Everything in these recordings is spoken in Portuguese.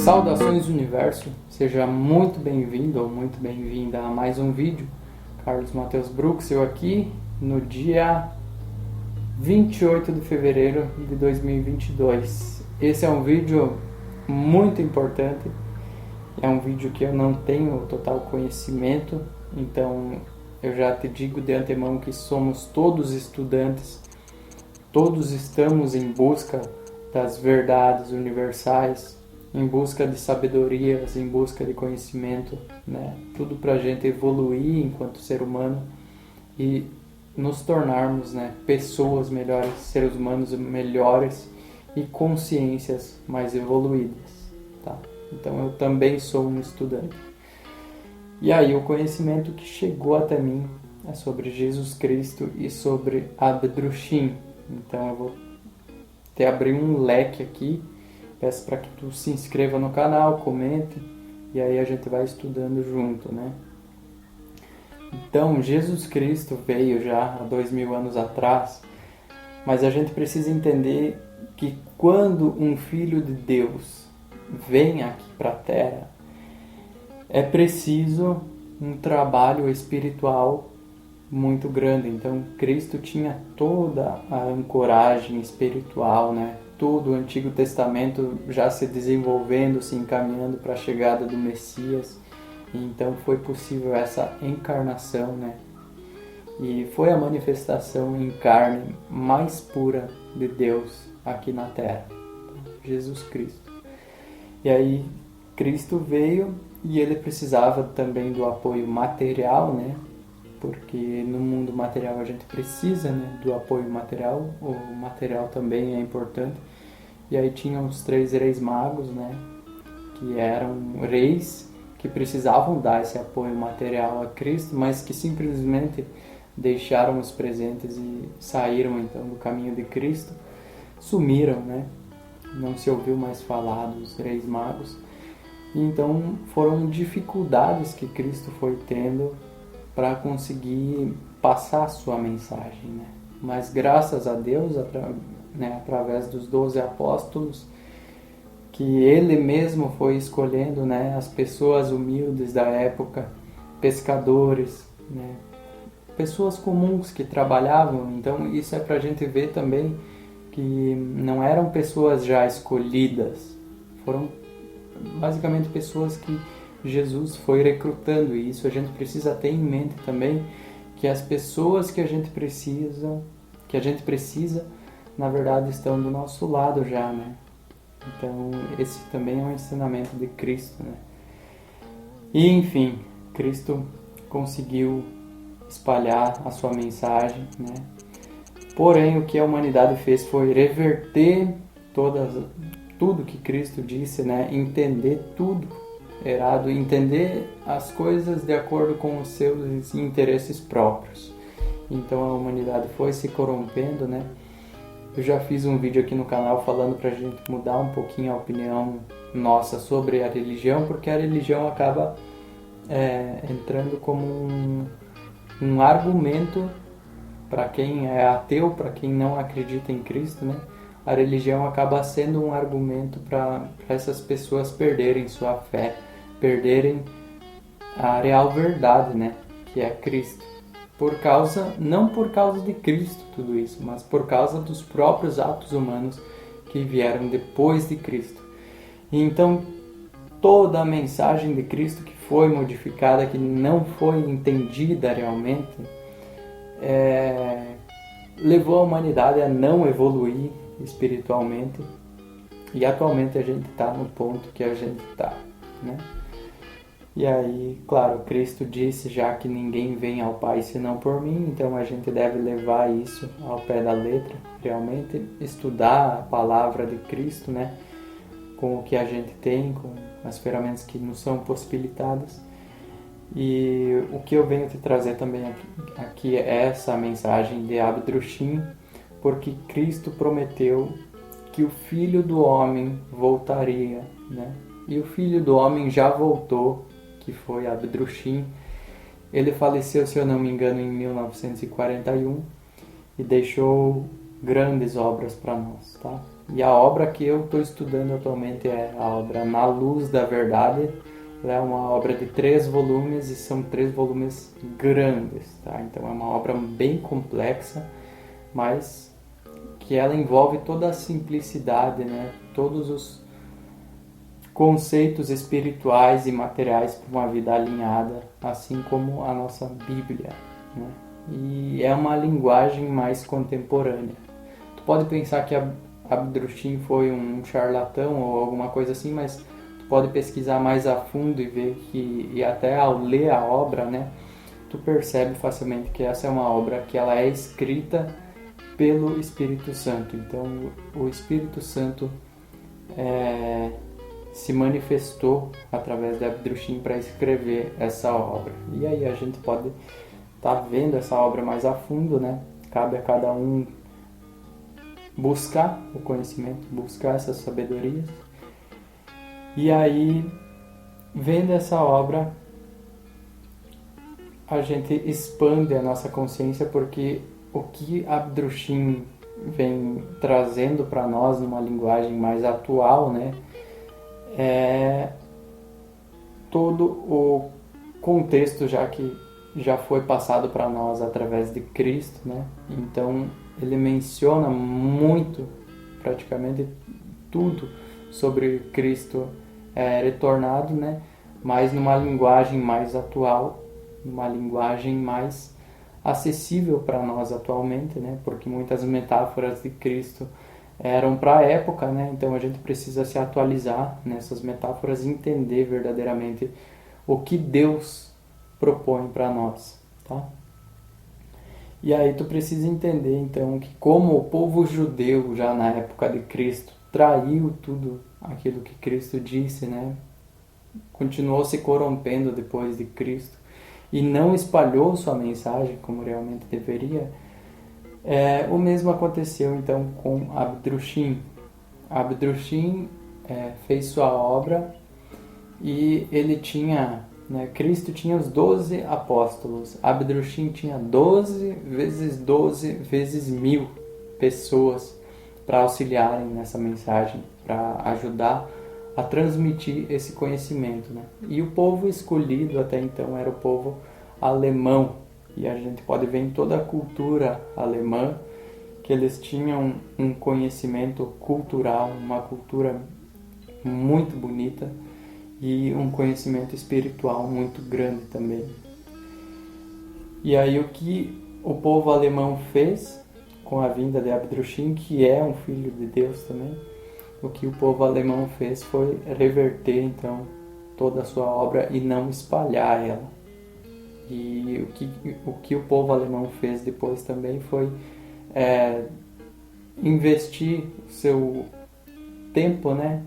Saudações Universo, seja muito bem-vindo ou muito bem-vinda a mais um vídeo. Carlos Matheus Brooks, eu aqui no dia 28 de fevereiro de 2022. Esse é um vídeo muito importante, é um vídeo que eu não tenho total conhecimento, então eu já te digo de antemão que somos todos estudantes, todos estamos em busca das verdades universais, em busca de sabedorias, em busca de conhecimento, né? Tudo para a gente evoluir enquanto ser humano e nos tornarmos, né, pessoas melhores, seres humanos melhores e consciências mais evoluídas, tá? Então eu também sou um estudante. E aí o conhecimento que chegou até mim é sobre Jesus Cristo e sobre Abdrushim. Então eu vou te abrir um leque aqui. Peço para que tu se inscreva no canal, comente, e aí a gente vai estudando junto, né? Então, Jesus Cristo veio já há 2000 anos atrás, mas a gente precisa entender que quando um Filho de Deus vem aqui para a Terra, é preciso um trabalho espiritual muito grande. Então, Cristo tinha toda a ancoragem espiritual, né? Todo o Antigo Testamento já se desenvolvendo, se encaminhando para a chegada do Messias. E então foi possível essa encarnação, né? E foi a manifestação em carne mais pura de Deus aqui na Terra, Jesus Cristo. E aí Cristo veio e ele precisava também do apoio material, né? Porque no mundo material a gente precisa, né, do apoio material, o material também é importante. E aí tinham os 3 reis magos, né, que eram reis que precisavam dar esse apoio material a Cristo, mas que simplesmente deixaram os presentes e saíram então do caminho de Cristo, sumiram, né, não se ouviu mais falar dos reis magos. E então foram dificuldades que Cristo foi tendo para conseguir passar a sua mensagem, né? Mas graças a Deus, através dos 12 apóstolos, que ele mesmo foi escolhendo, né, as pessoas humildes da época, pescadores, né, pessoas comuns que trabalhavam. Então isso é para a gente ver também que não eram pessoas já escolhidas, foram basicamente pessoas que Jesus foi recrutando, e isso a gente precisa ter em mente também, que as pessoas que a gente precisa, na verdade estão do nosso lado já, né? Então esse também é um ensinamento de Cristo, né? E enfim, Cristo conseguiu espalhar a sua mensagem, né? Porém, o que a humanidade fez foi reverter tudo que Cristo disse, né? Entender tudo errado, entender as coisas de acordo com os seus interesses próprios. Então a humanidade foi se corrompendo, né? Eu já fiz um vídeo aqui no canal falando pra gente mudar um pouquinho a opinião nossa sobre a religião, porque a religião acaba entrando como um argumento para quem é ateu, para quem não acredita em Cristo, né? A religião acaba sendo um argumento para essas pessoas perderem sua fé, perderem a real verdade, né, que é Cristo. Não por causa de Cristo tudo isso, mas por causa dos próprios atos humanos que vieram depois de Cristo. E então toda a mensagem de Cristo que foi modificada, que não foi entendida realmente, levou a humanidade a não evoluir espiritualmente, e atualmente a gente está no ponto que a gente está, né? E aí, claro, Cristo disse já que ninguém vem ao Pai senão por mim, então a gente deve levar isso ao pé da letra, realmente estudar a palavra de Cristo, né, com o que a gente tem, com as ferramentas que nos são possibilitadas. E o que eu venho te trazer também aqui é essa mensagem de Abdrushim, porque Cristo prometeu que o Filho do Homem voltaria, né? E o Filho do Homem já voltou, que foi Abdrushim. Ele faleceu, se eu não me engano, em 1941 e deixou grandes obras para nós, tá? E a obra que eu estou estudando atualmente é a obra Na Luz da Verdade. Ela é uma obra de 3 volumes e são 3 volumes grandes, tá? Então é uma obra bem complexa, mas que ela envolve toda a simplicidade, né? Todos os conceitos espirituais e materiais para uma vida alinhada, assim como a nossa Bíblia, né? E é uma linguagem mais contemporânea. Tu pode pensar que Abdrushim foi um charlatão ou alguma coisa assim, mas tu pode pesquisar mais a fundo e ver que, e até ao ler a obra, né, tu percebe facilmente que essa é uma obra que ela é escrita pelo Espírito Santo. Então o Espírito Santo se manifestou através de Abdrushim para escrever essa obra. E aí a gente pode estar vendo essa obra mais a fundo, né? Cabe a cada um buscar o conhecimento, buscar essas sabedorias. E aí, vendo essa obra, a gente expande a nossa consciência, porque o que Abdrushim vem trazendo para nós numa linguagem mais atual, né, é todo o contexto já foi passado para nós através de Cristo, né? Então ele menciona muito, praticamente tudo sobre Cristo retornado, né? Mas numa linguagem mais atual, numa linguagem mais acessível para nós atualmente, né? Porque muitas metáforas de Cristo eram para a época, né? Então a gente precisa se atualizar nessas metáforas e entender verdadeiramente o que Deus propõe para nós, tá? E aí tu precisa entender então que como o povo judeu já na época de Cristo traiu tudo aquilo que Cristo disse, né? Continuou se corrompendo depois de Cristo e não espalhou sua mensagem como realmente deveria. O mesmo aconteceu então com Abdrushim. Abdrushim fez sua obra e ele tinha, né, Cristo tinha os 12 apóstolos. Abdrushim tinha 12 vezes 12 vezes 1000 pessoas para auxiliarem nessa mensagem, para ajudar a transmitir esse conhecimento, né? E o povo escolhido até então era o povo alemão. E a gente pode ver em toda a cultura alemã que eles tinham um conhecimento cultural, uma cultura muito bonita e um conhecimento espiritual muito grande também. E aí o que o povo alemão fez com a vinda de Abdrushim, que é um filho de Deus também, o que o povo alemão fez foi reverter então toda a sua obra e não espalhar ela. E o que o povo alemão fez depois também foi investir seu tempo, né,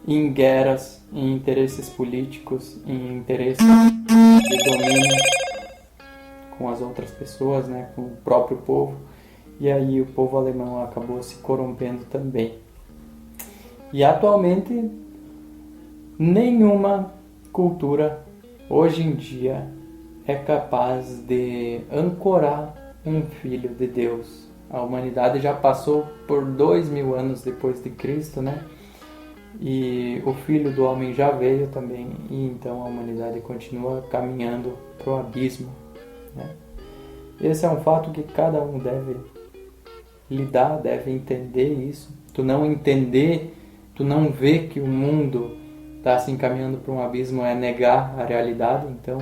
em guerras, em interesses políticos, em interesses de domínio com as outras pessoas, né, com o próprio povo. E aí o povo alemão acabou se corrompendo também. E atualmente nenhuma cultura hoje em dia é capaz de ancorar um filho de Deus. A humanidade já passou por 2000 anos depois de Cristo, né? E o Filho do Homem já veio também, e então a humanidade continua caminhando para o abismo, né? Esse é um fato que cada um deve lidar, deve entender isso. Tu não entender, tu não ver que o mundo está se encaminhando para um abismo é negar a realidade. Então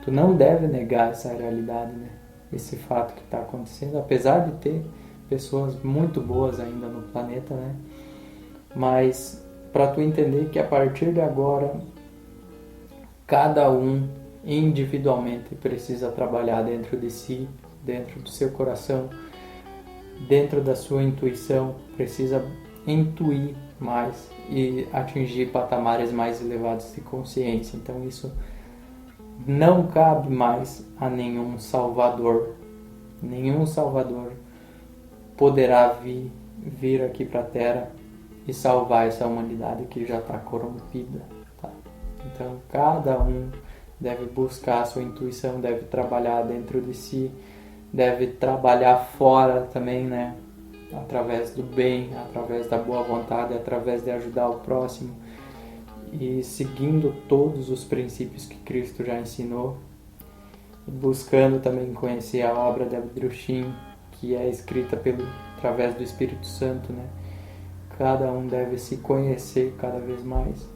tu não deve negar essa realidade, né? Esse fato que está acontecendo, apesar de ter pessoas muito boas ainda no planeta, né? Mas para tu entender que a partir de agora cada um individualmente precisa trabalhar dentro de si, dentro do seu coração, dentro da sua intuição, precisa intuir mais e atingir patamares mais elevados de consciência. Então isso não cabe mais a nenhum salvador. Nenhum salvador poderá vir aqui para a Terra e salvar essa humanidade que já está corrompida, tá? Então cada um deve buscar a sua intuição, deve trabalhar dentro de si, deve trabalhar fora também, né? através do bem, através da boa vontade, através de ajudar o próximo e seguindo todos os princípios que Cristo já ensinou, e buscando também conhecer a obra de Abdrushim, que é escrita através do Espírito Santo, né? Cada um deve se conhecer cada vez mais.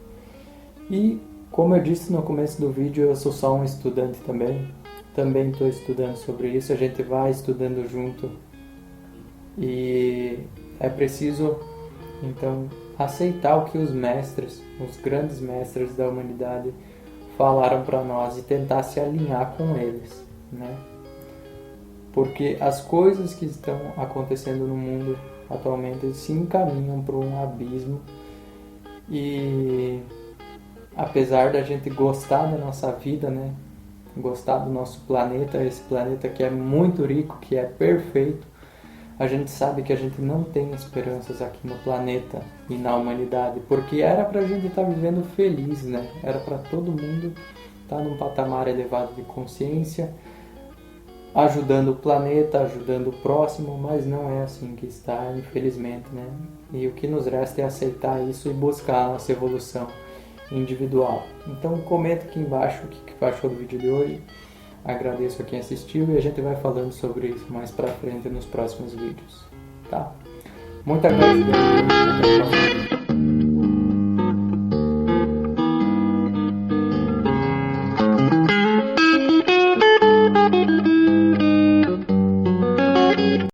E, como eu disse no começo do vídeo, eu sou só um estudante também. Também estou estudando sobre isso, a gente vai estudando junto. E é preciso, então, aceitar o que os mestres, os grandes mestres da humanidade, falaram para nós e tentar se alinhar com eles, né? Porque as coisas que estão acontecendo no mundo atualmente se encaminham para um abismo e apesar da gente gostar da nossa vida, né? Gostar do nosso planeta, esse planeta que é muito rico, que é perfeito, a gente sabe que a gente não tem esperanças aqui no planeta e na humanidade, porque era pra gente estar vivendo feliz, né? Era pra todo mundo estar num patamar elevado de consciência, ajudando o planeta, ajudando o próximo, mas não é assim que está, infelizmente, né? E o que nos resta é aceitar isso e buscar a nossa evolução individual. Então comenta aqui embaixo o que achou do vídeo de hoje. Agradeço a quem assistiu e a gente vai falando sobre isso mais pra frente nos próximos vídeos, tá? Muita gratidão. Até a próxima.